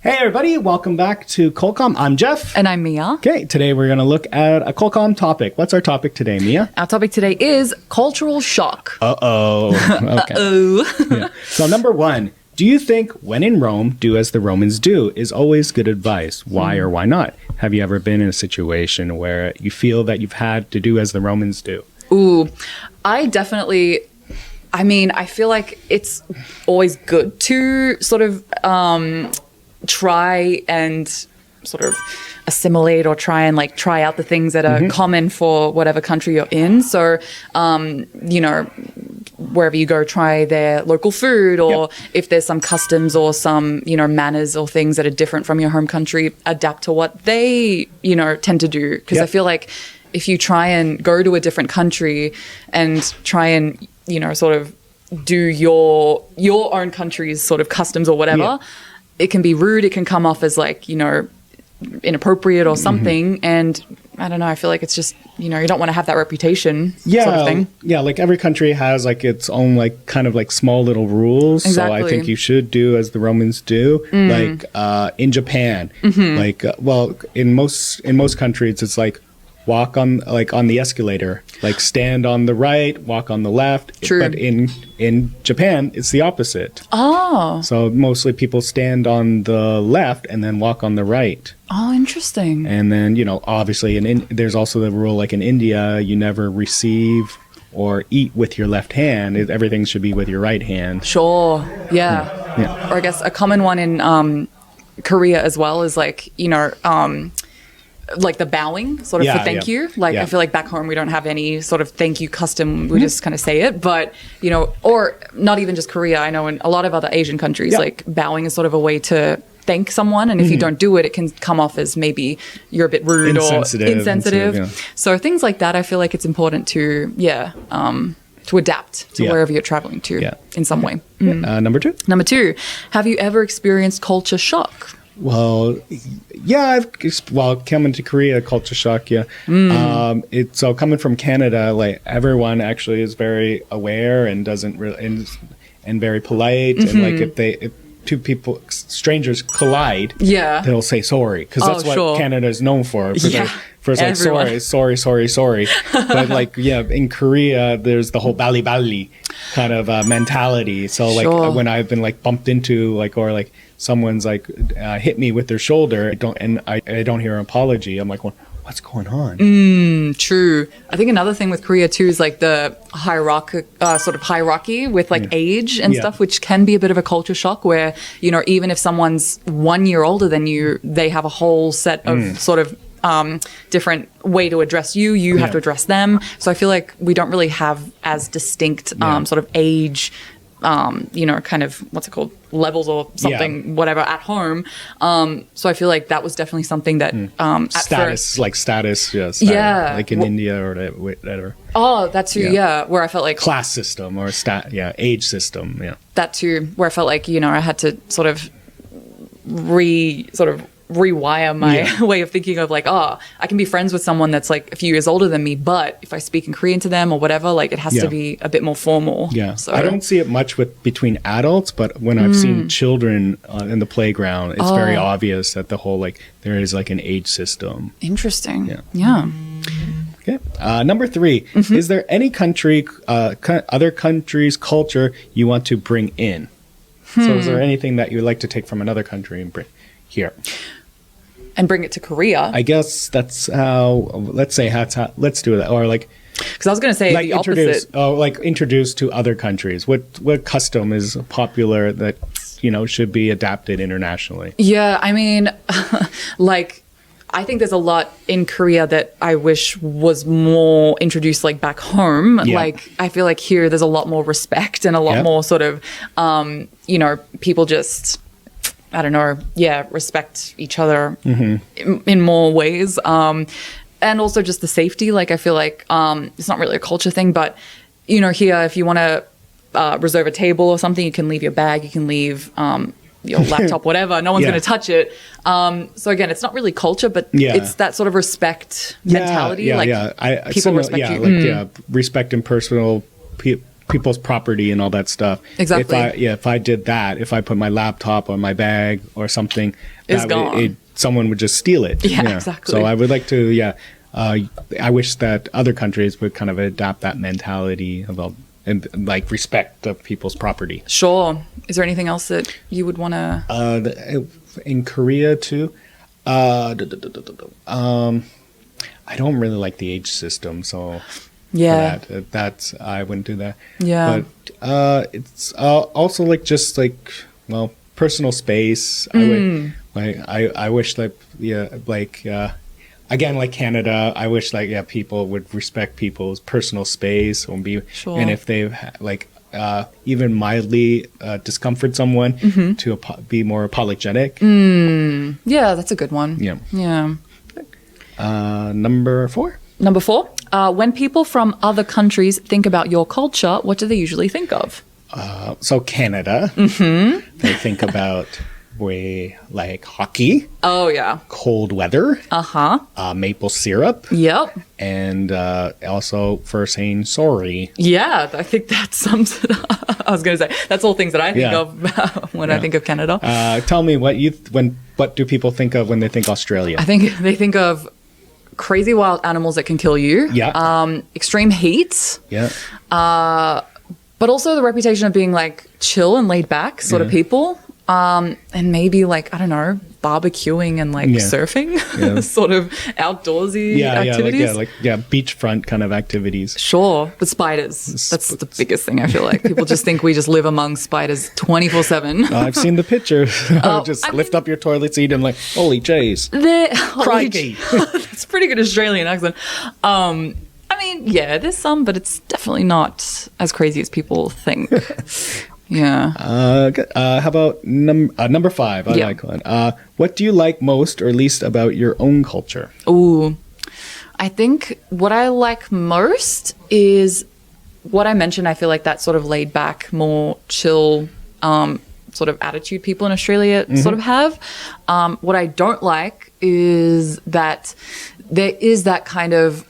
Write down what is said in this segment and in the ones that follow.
Hey everybody, welcome back to Colcom. I'm Jeff. And I'm Mia. Okay, today we're going to look at a Colcom topic. What's our topic today, Mia? Our topic today is cultural shock. Uh-oh. Okay. Uh-oh. Yeah. So number one, do you think when in Rome, do as the Romans do is always good advice? Why or why not? Have you ever been in a situation where you feel that you've had to do as the Romans do? Ooh, I feel like it's always good to sort of try and sort of assimilate or try and like try out the things that are common for whatever country you're in. So, wherever you go, try their local food, or if there's some customs or some, manners or things that are different from your home country, adapt to what they, tend to do. Because I feel like if you try and go to a different country and try and, sort of do your own country's sort of customs or whatever, it can be rude. It can come off as like, inappropriate or something. And I don't know, I feel like it's just, you don't want to have that reputation sort of thing. Yeah, like every country has like its own like kind of like small little rules. Exactly. So I think you should do as the Romans do. Like in Japan, like in most countries it's like walk on the escalator, like stand on the right, walk on the left. True. But in Japan, it's the opposite. Oh. So mostly people stand on the left and then walk on the right. Oh, interesting. And then, obviously there's also the rule like in India, you never receive or eat with your left hand. Everything should be with your right hand. Sure. Yeah. Yeah. Or I guess a common one in Korea as well is like, like the bowing sort of for thank you. Like I feel like back home we don't have any sort of thank you custom. We just kind of say it. But, or not even just Korea. I know in a lot of other Asian countries, like bowing is sort of a way to thank someone. And if you don't do it, it can come off as maybe you're a bit rude or insensitive. So things like that, I feel like it's important to, to adapt to wherever you're traveling to in some way. Number two? Number two, have you ever experienced culture shock? Well, yeah, coming to Korea, culture shock, it's so coming from Canada, like everyone actually is very aware and doesn't really, and very polite. And like if two strangers collide, they'll say sorry, because that's what Canada is known for. It's like sorry. But like, in Korea, there's the whole bali bali kind of mentality. So like when I've been like bumped into or someone's like hit me with their shoulder, I don't hear an apology. I'm like, well, what's going on? True. I think another thing with Korea too is like the hierarchy with like age and stuff, which can be a bit of a culture shock where, even if someone's 1 year older than you, they have a whole set of sort of different way to address you. You have to address them. So I feel like we don't really have as distinct sort of age kind of, what's it called, levels or something, whatever, at home. So I feel like that was definitely something that status, like in India or whatever. Oh, that too, where I felt like class system or age system, that too, where I felt like I had to sort of rewire my way of thinking of like, I can be friends with someone that's like a few years older than me, but if I speak in Korean to them or whatever, like it has to be a bit more formal. So I don't see it much between adults, but when I've seen children in the playground, it's very obvious that the whole there is like an age system. Interesting. Yeah. Okay. Number three, is there any country, other country's culture you want to bring in? So is there anything that you would like to take from another country and bring here? And bring it to Korea. I guess that's how, let's do that. Or because I was going to say the opposite. Introduce to other countries. What custom is popular that, should be adapted internationally? Yeah, I mean, I think there's a lot in Korea that I wish was more introduced back home. I feel like here there's a lot more respect and a lot more sort of, people just, I don't know, respect each other in more ways. And also just the safety. I feel like it's not really a culture thing, but, here, if you want to reserve a table or something, you can leave your bag, you can leave your laptop, whatever. No one's going to touch it. So again, it's not really culture, but it's that sort of respect mentality. People respect you. Respect and personal people's property and all that stuff. Exactly. If I did that, if I put my laptop on my bag or something, It's gone. Someone would just steal it. Yeah, exactly. So I would like to, I wish that other countries would kind of adopt that mentality about and like respect of people's property. Sure. Is there anything else that you would want to? In Korea too, I don't really like the age system, so Yeah. that's I wouldn't do that. Yeah. But it's also like just like personal space. I wish again, like Canada, I wish people would respect people's personal space or Sure. and if they even mildly discomfort someone to be more apologetic. Yeah, that's a good one. Yeah. Yeah. Number 4. Number 4. When people from other countries think about your culture, what do they usually think of? So Canada, they think about like hockey, Oh, yeah. cold weather, Uh-huh. maple syrup, Yep. and also for saying sorry. Yeah, I think that sums it up. I was going to say, that's all things that I think Yeah. of when I think of Canada. Tell me what do people think of when they think Australia? I think they think of crazy wild animals that can kill you. Yeah. Extreme heat. Yeah. But also the reputation of being like chill and laid back sort of people. And maybe like, I don't know, barbecuing and like surfing, sort of outdoorsy activities. Beachfront kind of activities. Sure, but spiders. That's the biggest thing, I feel like. People just think we just live among spiders 24/7. I've seen the picture. Lift up your toilet seat and like, holy jays. Crikey. That's a pretty good Australian accent. I mean, yeah, there's some, but it's definitely not as crazy as people think. Yeah. How about number 5? I like one. What do you like most or least about your own culture? Ooh, I think what I like most is what I mentioned. I feel like that sort of laid back, more chill sort of attitude people in Australia sort of have. What I don't like is that there is that kind of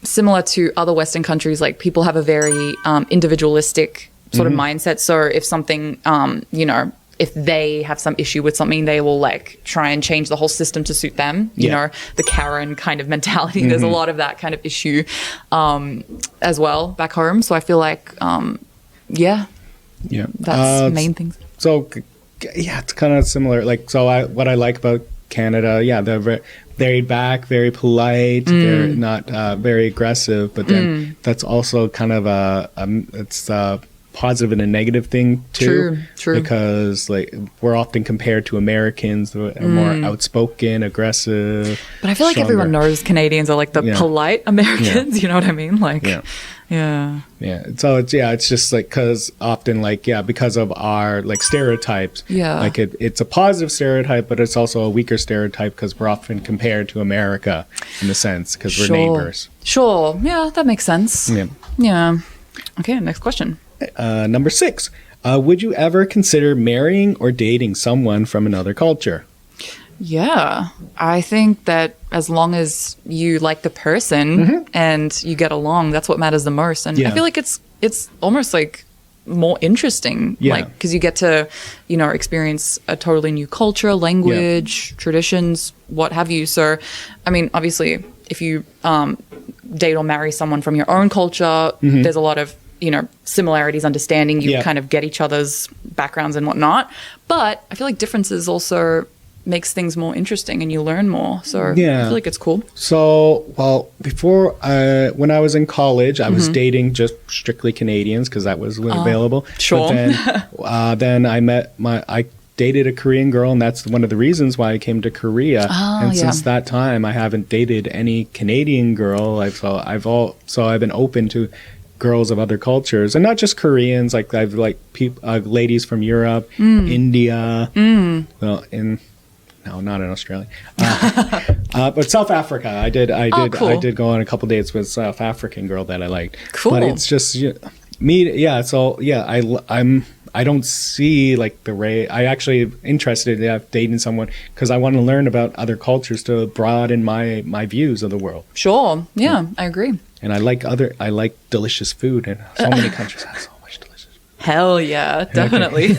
similar to other Western countries, like people have a very individualistic sort of mindset. So if something, if they have some issue with something, they will like try and change the whole system to suit them. You know, the Karen kind of mentality. There's a lot of that kind of issue as well back home. So I feel like, that's main things. So, it's kind of similar. Like, what I like about Canada, they're very back, very polite. They're not very aggressive, but then that's also kind of it's a positive and a negative thing too. True. Because like we're often compared to Americans who are more outspoken, aggressive. But I feel like everyone knows Canadians are like the polite Americans. You know what I mean? Like, yeah. So it's just like because often because of our like stereotypes. Yeah. Like it's a positive stereotype, but it's also a weaker stereotype because we're often compared to America in a sense because we're neighbors. Sure. Yeah, that makes sense. Yeah. Okay. Next question. Number 6. Would you ever consider marrying or dating someone from another culture? Yeah, I think that as long as you like the person and you get along, that's what matters the most. And I feel like it's almost like more interesting, like because you get to, experience a totally new culture, language, traditions, what have you. So, I mean, obviously, if you date or marry someone from your own culture, there's a lot of similarities, understanding. You kind of get each other's backgrounds and whatnot. But I feel like differences also makes things more interesting and you learn more. So I feel like it's cool. So, before, when I was in college, I was dating just strictly Canadians because that was available. Sure. But then I dated a Korean girl, and that's one of the reasons why I came to Korea. Since that time, I haven't dated any Canadian girl. I've been open to girls of other cultures, and not just Koreans. Like I've ladies from Europe, India. Well, no, not in Australia, but South Africa. I did cool. I did go on a couple dates with a South African girl that I liked. Cool. But it's just me. Yeah. So I don't see like the way I actually interested in dating someone because I want to learn about other cultures to broaden my views of the world. Sure. Yeah, I agree. And I like delicious food, and so many countries have so much delicious food. Hell yeah, definitely.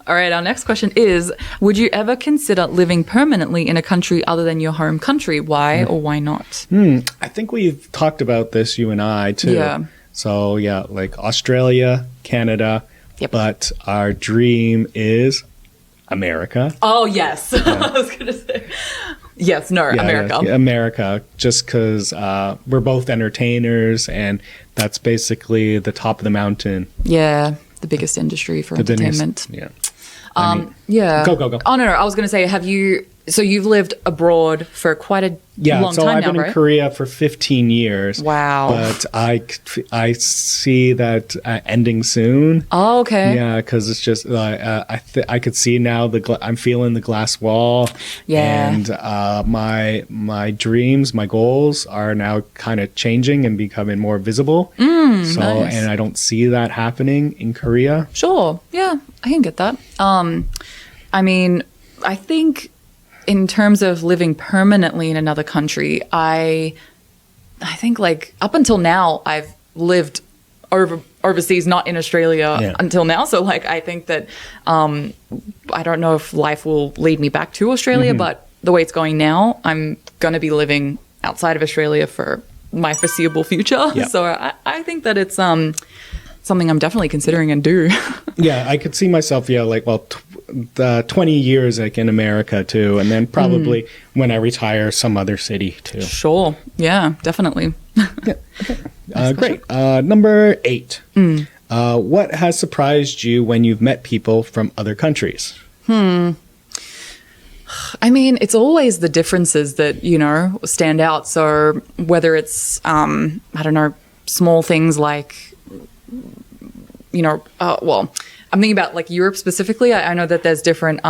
All right, our next question is, would you ever consider living permanently in a country other than your home country? Why or why not? I think we've talked about this, you and I, too. Yeah. So, yeah, like Australia, Canada, Yep. but our dream is America. Oh, yes. I was going to say. Yes, no, Yeah, America. yeah, America, just because we're both entertainers, and that's basically the top of the mountain. Yeah, the biggest industry for entertainment. Yeah. Yeah. Go. Oh, no, I was going to say, you've lived abroad for quite a long time I've now, been right? in Korea for 15 years. Wow. But I see that ending soon. Oh, okay. Yeah, because it's just I could see now I'm feeling the glass wall. Yeah. And my dreams, my goals are now kind of changing and becoming more visible. Nice. And I don't see that happening in Korea. Sure. Yeah, I can get that. I mean, I think in terms of living permanently in another country, I think like up until now, I've lived overseas, not in Australia until now. So like, I think that I don't know if life will lead me back to Australia, but the way it's going now, I'm going to be living outside of Australia for my foreseeable future. Yeah. So I think that it's something I'm definitely considering and do. Yeah, I could see myself, 20 years like in America too, and then probably when I retire, some other city too. Sure. Yeah, definitely. Great. Number 8. What has surprised you when you've met people from other countries? I mean, it's always the differences that, stand out. So whether it's, I don't know, small things like, I'm thinking about like Europe specifically. I know that there's different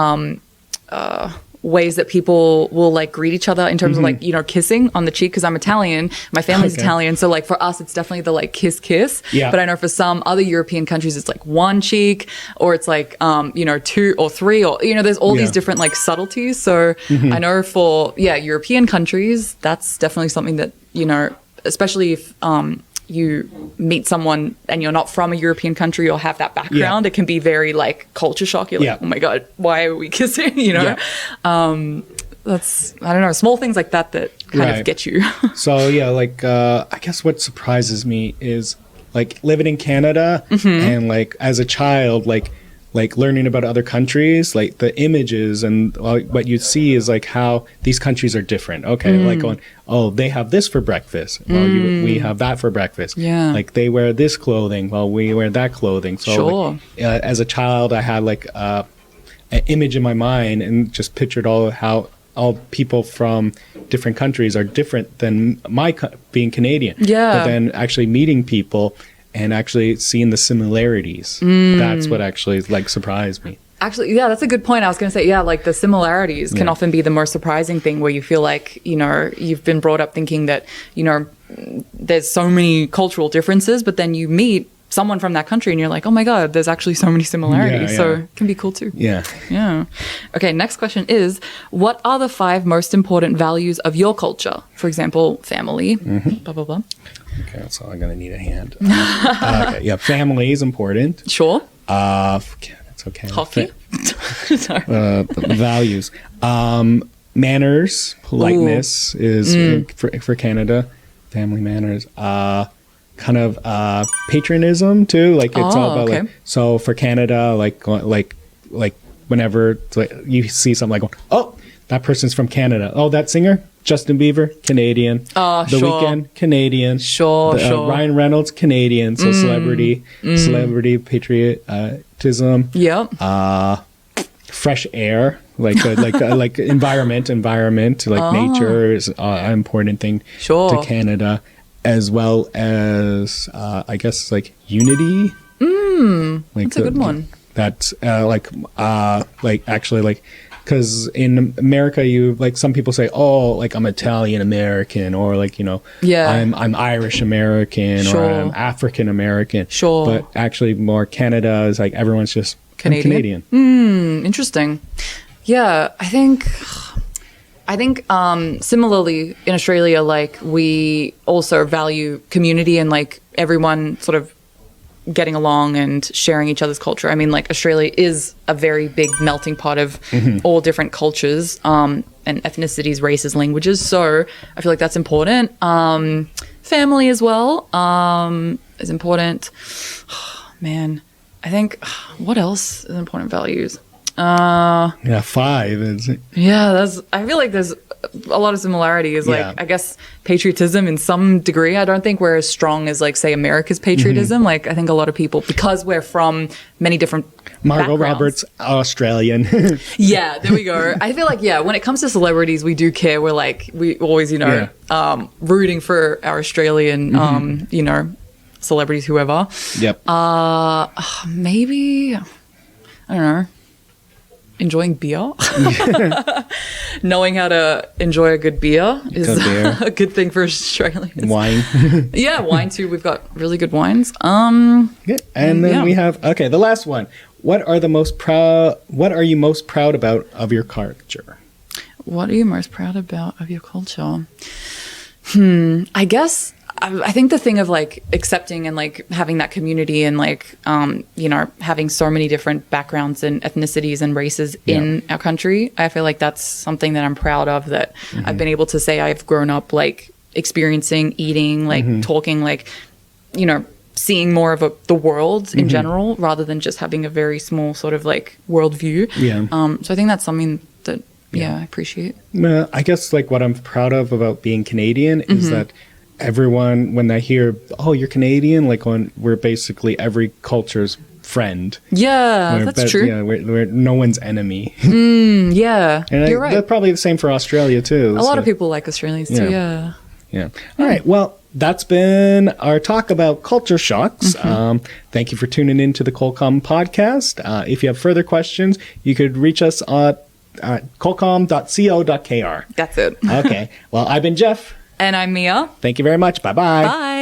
ways that people will like greet each other in terms of like, kissing on the cheek, because I'm Italian. My family's Italian. So like for us, it's definitely the like kiss. Yeah. But I know for some other European countries, it's like one cheek, or it's like, 2 or 3, or, there's all these different like subtleties. So I know for, European countries, that's definitely something that, especially if, you meet someone and you're not from a European country or have that background, it can be very like culture shock. You're like, oh my God, why are we kissing? That's, I don't know, small things like that kind of get you. So I guess what surprises me is like living in Canada and like as a child, like learning about other countries, like the images and what you see is like how these countries are different. Okay, like going, oh, they have this for breakfast. Well, we have that for breakfast. Yeah. Like they wear this clothing. Well, we wear that clothing. So sure. As a child, I had like an image in my mind and just pictured how all people from different countries are different than being Canadian. Yeah. But then actually meeting people and actually seeing the similarities. That's what actually like surprised me. Actually, yeah, that's a good point. I was going to say, like the similarities can often be the most surprising thing, where you feel like, you've been brought up thinking that, there's so many cultural differences, but then you meet someone from that country and you're like, oh my God, there's actually so many similarities. Yeah. So it can be cool too. Yeah. Yeah. Okay, next question is, what are the 5 most important values of your culture? For example, family, blah, blah, blah. Okay, so I'm gonna need a hand. Family is important. Sure. It's okay. Hockey. Sorry. Values, manners, politeness is for Canada. Family manners. Kind of patriotism too. Like it's all about like. So for Canada, like whenever you see something like, oh, that person's from Canada. Oh, that singer. Justin Bieber, Canadian. The Weeknd, Canadian. Sure. Ryan Reynolds, Canadian. So celebrity patriotism. Yep. Fresh air, like environment, like nature is an important thing to Canada, as well as I guess like unity. That's a good one. That's because in America, you like some people say, oh, like I'm Italian American, or like I'm Irish American, or I'm African American. Sure. But actually, more Canada is like everyone's just Canadian. Interesting. Yeah, I think I think similarly in Australia, like we also value community and like everyone sort of getting along and sharing each other's culture. I mean, like Australia is a very big melting pot of all different cultures and ethnicities, races, languages. So I feel like that's important. Family as well is important. Man, I think what else is important values? 5 is I feel like there's a lot of similarities. Like Yeah. I guess patriotism in some degree. I don't think we're as strong as like say America's patriotism. Like I think a lot of people, because we're from many different Margot backgrounds. Roberts, Australian. Yeah, there we go. I feel like when it comes to celebrities, we do care. We're like we always rooting for our Australian celebrities, whoever. Yep. Maybe I don't know. Enjoying beer. Knowing how to enjoy a good beer is a good thing for Australians. Wine. Yeah, wine too. We've got really good wines. Good. And then we have the last one. What are you most proud about of your culture? What are you most proud about of your culture? I guess I think the thing of like accepting and like having that community and like having so many different backgrounds and ethnicities and races in our country, I feel like that's something that I'm proud of, that I've been able to say I've grown up like experiencing, eating, like talking, like seeing more of the world in general rather than just having a very small sort of like worldview. So I think that's something that I appreciate. I guess like what I'm proud of about being Canadian is that everyone, when they hear, oh, you're Canadian, like we're basically every culture's friend. Yeah, that's true. Yeah, we're no one's enemy. And you're right. That's probably the same for Australia too. A lot of people like Australians too. Yeah. All right. Well, that's been our talk about culture shocks. Thank you for tuning in to the Colcom podcast. If you have further questions, you could reach us at colcom.co.kr. That's it. Okay. Well, I've been Jeff. And I'm Mia. Thank you very much. Bye-bye. Bye.